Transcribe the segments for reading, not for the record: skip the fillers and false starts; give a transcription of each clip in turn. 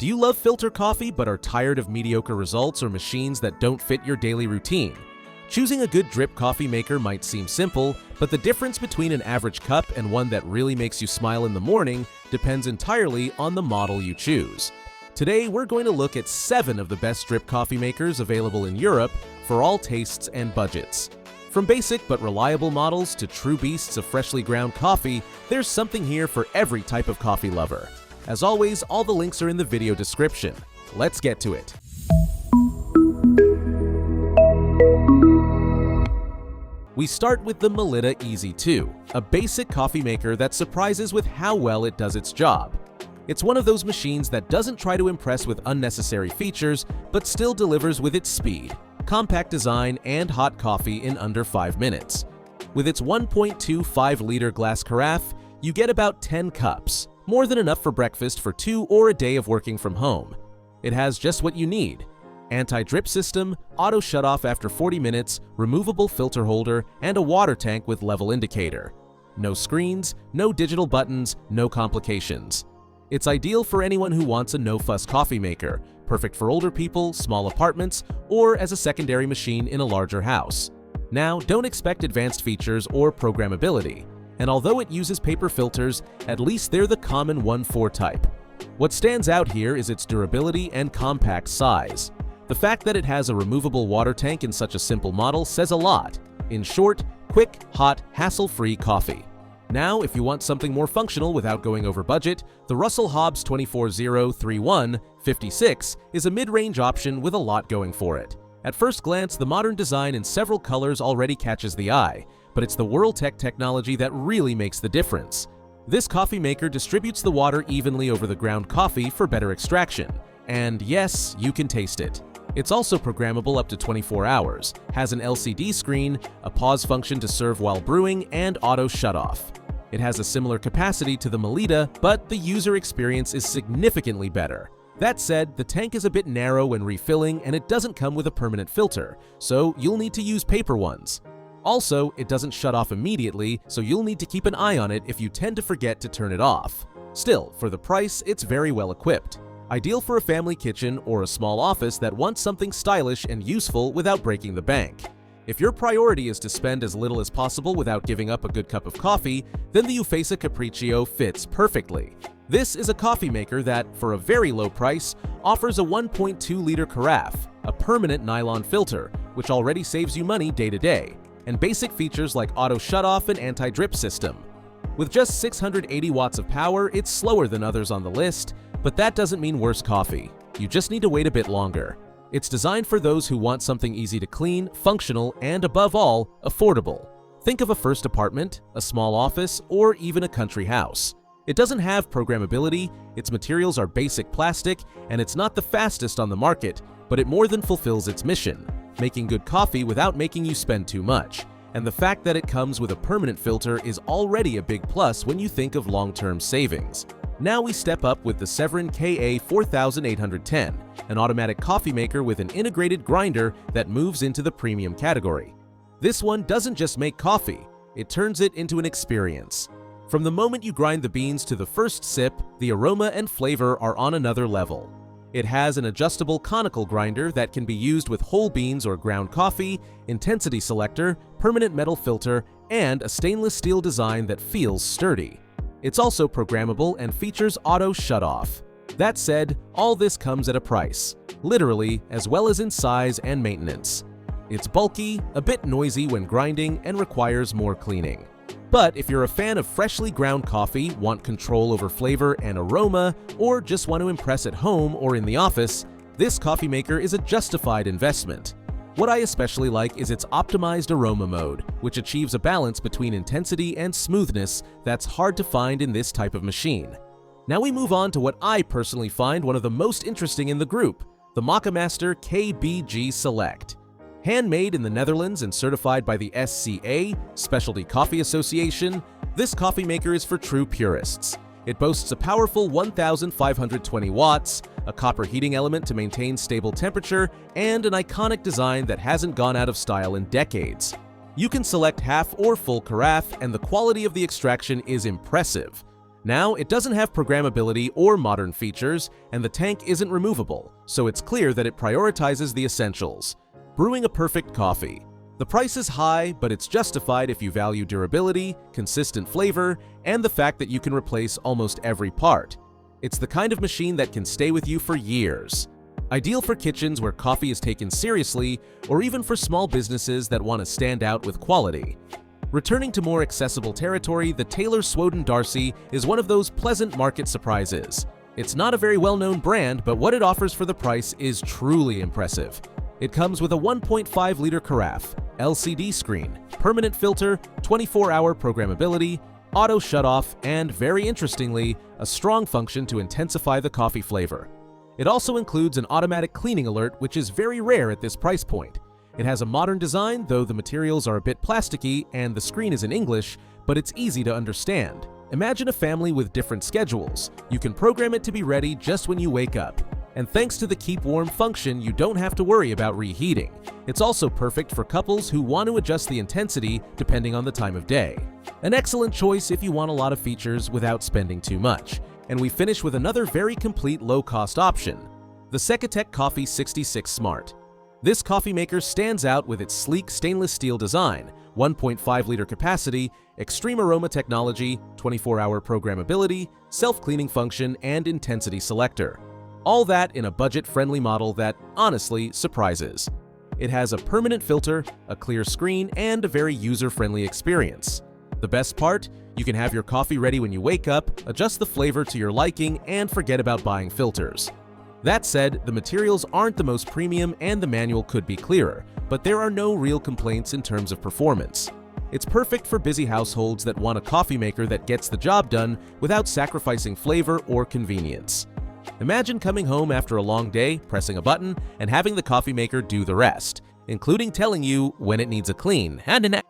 Do you love filter coffee but are tired of mediocre results or machines that don't fit your daily routine? Choosing a good drip coffee maker might seem simple, but the difference between an average cup and one that really makes you smile in the morning depends entirely on the model you choose. Today, we're going to look at 7 of the best drip coffee makers available in Europe for all tastes and budgets. From basic but reliable models to true beasts of freshly ground coffee, there's something here for every type of coffee lover. As always, all the links are in the video description. Let's get to it. We start with the Melitta Easy 2, a basic coffee maker that surprises with how well it does its job. It's one of those machines that doesn't try to impress with unnecessary features, but still delivers with its speed, compact design, and hot coffee in under 5 minutes. With its 1.25-liter glass carafe, you get about 10 cups, more than enough for breakfast for 2 or a day of working from home. It has just what you need: anti-drip system, auto shutoff after 40 minutes, removable filter holder, and a water tank with level indicator. No screens, no digital buttons, no complications. It's ideal for anyone who wants a no-fuss coffee maker, perfect for older people, small apartments, or as a secondary machine in a larger house. Now, don't expect advanced features or programmability, and although it uses paper filters, at least they're the common 1/4 type. What stands out here is its durability and compact size. The fact that it has a removable water tank in such a simple model says a lot. In short, quick, hot, hassle-free coffee. Now, if you want something more functional without going over budget, the Russell Hobbs 24031-56 is a mid-range option with a lot going for it. At first glance, the modern design in several colors already catches the eye, but it's the WorldTech technology that really makes the difference. This coffee maker distributes the water evenly over the ground coffee for better extraction. And yes, you can taste it. It's also programmable up to 24 hours, has an LCD screen, a pause function to serve while brewing, and auto shutoff. It has a similar capacity to the Melitta, but the user experience is significantly better. That said, the tank is a bit narrow when refilling and it doesn't come with a permanent filter, so you'll need to use paper ones. Also, it doesn't shut off immediately, so you'll need to keep an eye on it if you tend to forget to turn it off. Still, for the price, it's very well equipped. Ideal for a family kitchen or a small office that wants something stylish and useful without breaking the bank. If your priority is to spend as little as possible without giving up a good cup of coffee, then the Ufesa Capriccio fits perfectly. This is a coffee maker that, for a very low price, offers a 1.2-liter carafe, a permanent nylon filter, which already saves you money day to day, and basic features like auto shutoff and anti-drip system. With just 680 watts of power, it's slower than others on the list, but that doesn't mean worse coffee. You just need to wait a bit longer. It's designed for those who want something easy to clean, functional, and above all, affordable. Think of a first apartment, a small office, or even a country house. It doesn't have programmability, its materials are basic plastic, and it's not the fastest on the market, but it more than fulfills its mission, making good coffee without making you spend too much. And the fact that it comes with a permanent filter is already a big plus when you think of long-term savings. Now we step up with the Severin KA4810, an automatic coffee maker with an integrated grinder that moves into the premium category. This one doesn't just make coffee, it turns it into an experience. From the moment you grind the beans to the first sip, the aroma and flavor are on another level. It has an adjustable conical grinder that can be used with whole beans or ground coffee, intensity selector, permanent metal filter, and a stainless steel design that feels sturdy. It's also programmable and features auto shutoff. That said, all this comes at a price, literally, as well as in size and maintenance. It's bulky, a bit noisy when grinding, and requires more cleaning. But if you're a fan of freshly ground coffee, want control over flavor and aroma, or just want to impress at home or in the office, this coffee maker is a justified investment. What I especially like is its optimized aroma mode, which achieves a balance between intensity and smoothness that's hard to find in this type of machine. Now we move on to what I personally find one of the most interesting in the group, the Moccamaster KBG Select. Handmade in the Netherlands and certified by the SCA, Specialty Coffee Association, this coffee maker is for true purists. It boasts a powerful 1,520 watts, a copper heating element to maintain stable temperature, and an iconic design that hasn't gone out of style in decades. You can select half or full carafe, and the quality of the extraction is impressive. Now, it doesn't have programmability or modern features, and the tank isn't removable, so it's clear that it prioritizes the essentials. Brewing a perfect coffee. The price is high, but it's justified if you value durability, consistent flavor, and the fact that you can replace almost every part. It's the kind of machine that can stay with you for years. Ideal for kitchens where coffee is taken seriously, or even for small businesses that want to stand out with quality. Returning to more accessible territory, the Taylor Swoden Darcy is one of those pleasant market surprises. It's not a very well-known brand, but what it offers for the price is truly impressive. It comes with a 1.5-liter carafe, LCD screen, permanent filter, 24-hour programmability, auto shutoff, and, very interestingly, a strong function to intensify the coffee flavor. It also includes an automatic cleaning alert, which is very rare at this price point. It has a modern design, though the materials are a bit plasticky and the screen is in English, but it's easy to understand. Imagine a family with different schedules. You can program it to be ready just when you wake up. And thanks to the Keep Warm function, you don't have to worry about reheating. It's also perfect for couples who want to adjust the intensity depending on the time of day. An excellent choice if you want a lot of features without spending too much. And we finish with another very complete low-cost option, the Secatech Coffee 66 Smart. This coffee maker stands out with its sleek stainless steel design, 1.5-liter capacity, extreme aroma technology, 24-hour programmability, self-cleaning function, and intensity selector. All that in a budget-friendly model that, honestly, surprises. It has a permanent filter, a clear screen, and a very user-friendly experience. The best part? You can have your coffee ready when you wake up, adjust the flavor to your liking, and forget about buying filters. That said, the materials aren't the most premium and the manual could be clearer, but there are no real complaints in terms of performance. It's perfect for busy households that want a coffee maker that gets the job done without sacrificing flavor or convenience. Imagine coming home after a long day, pressing a button, and having the coffee maker do the rest, including telling you when it needs a clean.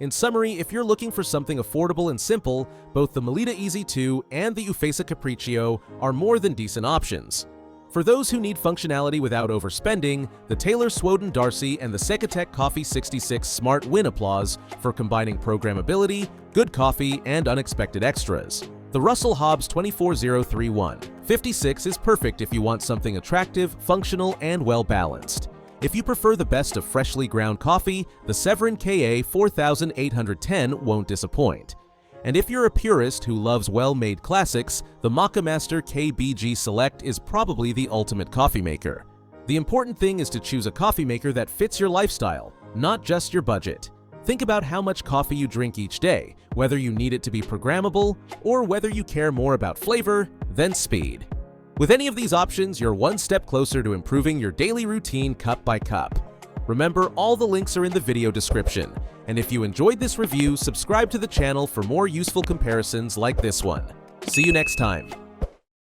In summary, if you're looking for something affordable and simple, both the Melita Easy 2 and the Ufesa Capriccio are more than decent options. For those who need functionality without overspending, the Taylor Swoden Darcy and the Secatech Coffee 66 Smart win applause for combining programmability, good coffee, and unexpected extras. The Russell Hobbs 24031 56 is perfect if you want something attractive, functional, and well-balanced. If you prefer the best of freshly ground coffee, the Severin KA 4810 won't disappoint. And if you're a purist who loves well-made classics, the Master KBG Select is probably the ultimate coffee maker. The important thing is to choose a coffee maker that fits your lifestyle, not just your budget. Think about how much coffee you drink each day, whether you need it to be programmable, or whether you care more about flavor than speed. With any of these options, you're one step closer to improving your daily routine cup by cup. Remember, all the links are in the video description. And if you enjoyed this review, subscribe to the channel for more useful comparisons like this one. See you next time.